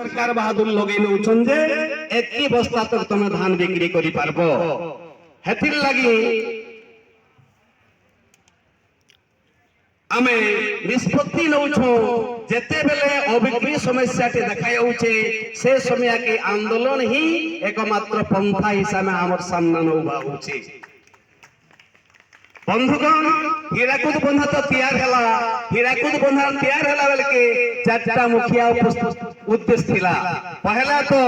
सरकार बहादुर लगे नौछन जे एति बस्ता तक तुम धान बिक्री करि पारबो हेथिर लगी आमे निष्पत्ति नौछो जेते बेले अबिक्री समस्या टे देखा जाउछे से समय के आंदोलन ही एकमात्र पंथा हिसाब में हमर सामना न उभा होछे बंधुगण हीराकुद बंधा तो तैयार हला हीराकुद बंधा तैयार हला बेल के चारटा मुखिया उद्देश्य थिला पहला तो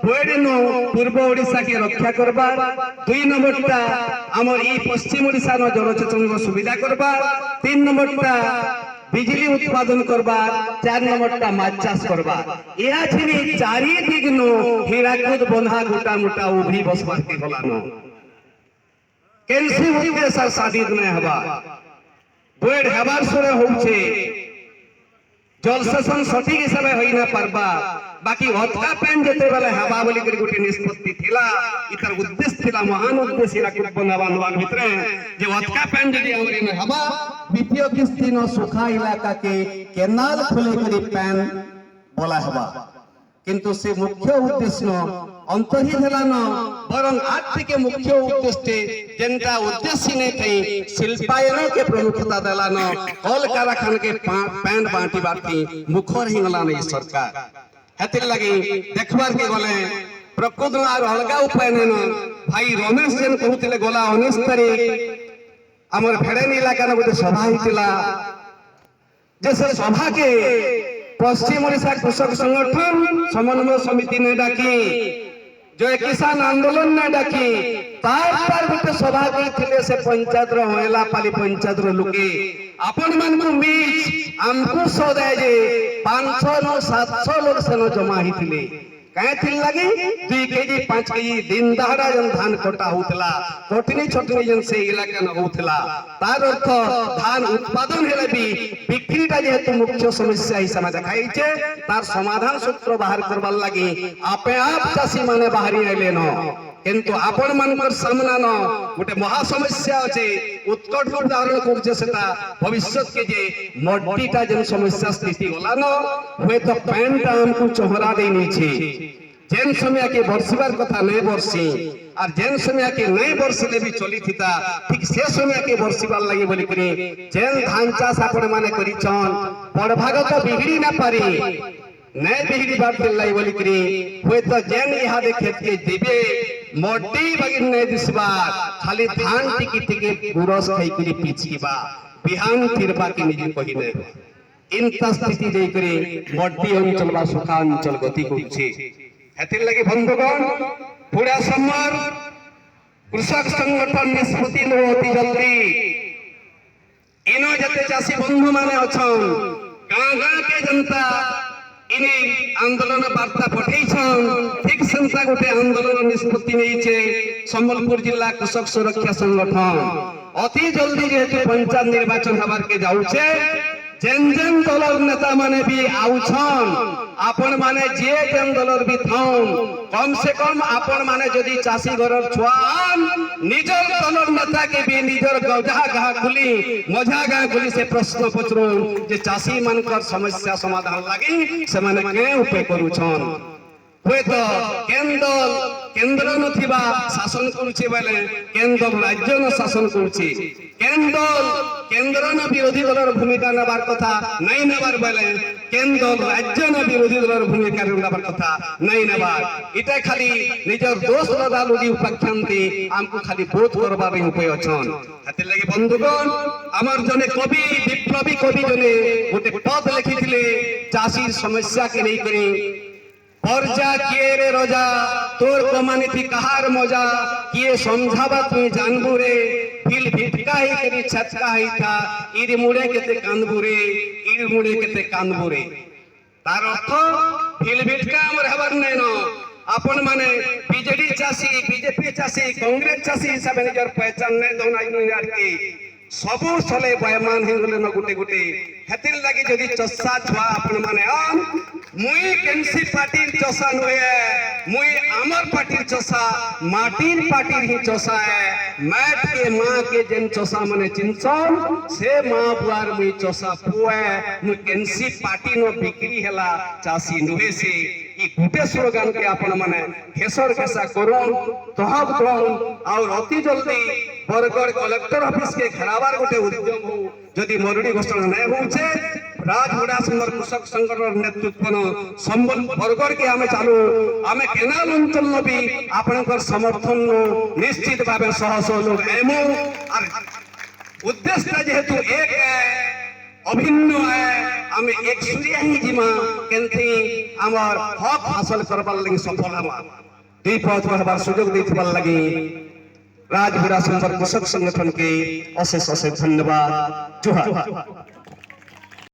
बोएडिनो पूर्व ओडिसा के रक्षा करबा दुई नंबरटा हमर ई पश्चिम ओडिसा न जलसेचन को सुविधा करबा तीन नंबरटा बिजली उत्पादन करबा चार नंबरटा माछ चाष करबा या छिनी चारि दिगनो हीराकुद बंधा गोटा मोटा उभी बसबा के गलानो केनसी होते सर सादित नहीं हवा बोएड हबार सुरे होउछे जलसेचन सठिक हिसाब होई ना पारबा बाकी हत्का पेन जेते बेले हवा बोली करी गोटे निष्पत्ति थिला इतर उद्देश्य थिला महान उद्देश्य हीराकुद बनावान भितरे जे हत्का पेन जदी हमरी न हवा द्वितीय किस्ती न सुखा इलाका के केनाल खोले करी पेन बोला हवा किंतु से मुख्य उद्देश्य न अंतही देलान बरं आज के मुख्य उद्देश्य जेनटा उद्देश्य ने थई शिल्पायन के प्रमुखता देलान कल कारखाना के पैंट बांटी बाटी मुखर हिंगला नहीं सरकार हेतिर लगी देखबार के गले प्रकृत आर अलगा उपाय न भाई रमेश जेन कहउतिले गला 19 तारीख हमर फेड़ेन इलाका न गोटे सभा हितिला जे से सभा के पश्चिम ओडिशा कृषक संगठन समन्वय समिति ने डाकी जो किसान आंदोलन ने डाकी तार गोटे सभा करथिले से पंचायत रो होला पाली पंचायत रो लोके अपन मन को बीच हमको सौदे जे 500 नो 700 लोग से जमा हिथिले काहे थिल लगी 2 केजी 5 केजी दिन दहाड़ा जन धान कटा होतला कोटनी छोटनी जन से इलाका न होतला तार अर्थ धान उत्पादन हेले भी बिक्रीटा जेहेतु मुख्य समस्या हिसाब में देखाई छे तार समाधान सूत्र बाहर करबार लागि आपे आप चासी माने बाहरी आइले न किंतु आपण मानकर सामना न गोटे महा समस्या अछि उत्कट उदाहरण करछे सेटा भविष्य के जे मड्डीटा जन समस्या स्थिति होला न होय तो पैंटा हमको चोहरा देनी छे जेन समय के बरसिबार कथा नहीं बरसी और जेन समय के नहीं बरसिले भी चली थिता ठीक से समय के बरसिबार लागि बोली करी जेन धान चाष आपण माने करिछन बड़ भाग तो बिगड़ी ना पारी नहीं बिगड़ी बात लाई बोली करी होय तो जेन इहा दे खेत के देबे मोटी बगिन नहीं दिसबा खाली धान टिकी टिकी गुरस खाई करी पिचकीबा बिहान तिरबा के निजे कहिने इंता स्थिति दे करी मोटी अंचल बा सुखा अंचल गति करछे हेतिर लगे बंधुगण पूरा समर कृषक संगठन निष्पत्ति लो अति जल्दी इनो जते चासी बंधु माने अछन गां के जनता इने आंदोलन वार्ता पठेछन ठीक संसा गोटे आंदोलन निष्पत्ति नैछे संबलपुर जिला कृषक सुरक्षा संगठन अति जल्दी जेहेतु पंचायत निर्वाचन हबार के जाउछे जेन जेन दलर नेता माने भी आउछन आपण माने जे जेन दलर भी थौन कम से कम आपण माने जदी चासी घरर छुआन निजर दलर नेता के भी निजर गजा गा खुली मजा गा खुली से प्रश्न पचरो जे चासी मानकर समस्या समाधान लागि से माने के उपे करूछन होय तो केंद्र नथिबा शासन करूछे बेले केंद्र राज्य न शासन करूछे केंद्र न विरोधी दलर भूमिका नेबार कथा नहीं नेबार बेले केंद्र राज्य न विरोधी दलर भूमिका नेबार कथा नहीं नेबार इटा खाली निजर दोष लदा लोगी उपाख्यान्ति हमको खाली बोध करबार उपाय अछन हाते लागि बंधुगण हमर जने कवि विप्लवी कवि जने गोटे पद लिखिथिले चासी समस्या के नहीं करी परजा किए रे रोजा तोर कमानी थी कहार मजा किए समझावा तुई जानबू रे फिल भिटका ही करी छटका ही था इर मुड़े केते कांदबू रे इर मुड़े केते कांदबू रे तार अर्थ फिल भिटका हमर हबर नै न आपण माने बीजेडी चासी बीजेपी चासी कांग्रेस चासी हिसाब ने जर पहचान नै दोना यार के सबु चले बयमान हिंगले न गुटे गुटे हेतिर लागि जदी चस्सा छुआ आपण माने मुई केनसी पार्टी चसा नोए मुई आमर पार्टी चोसा माटीर पार्टी ही चोसा है मैट के माँ के जेन चोसा मने चिंचन से माँ बुआर मुई चोसा पुए मुई केनसी पार्टी नो बिक्री हेला चासी नुहे से ई गुटे स्लोगान के आपण माने घेसर घेसा करूं तहब करूं और अति जल्दी बरगढ़ कलेक्टर ऑफिस के खराबार गोटे उद्यम हो जदि मरुड़ी घोषणा नहीं होचे राजमुड़ा सुंदर कृषक संगठन नेतृत्व संबल बरगढ़ के आमे चालू आमे केनाल अंचल न भी आपनकर समर्थन निश्चित भावे सह लोग एमो और उद्देश्य जेहेतु एक है अभिन्न है आमे एक सूर्य ही जीमा केंथी आमर हक हासिल करबार लगी सफल हमा दुई पद हबार सुयोग देथिबार लगी राजमुड़ा सुंदर कृषक संगठन के अशेष अशेष धन्यवाद जोहार।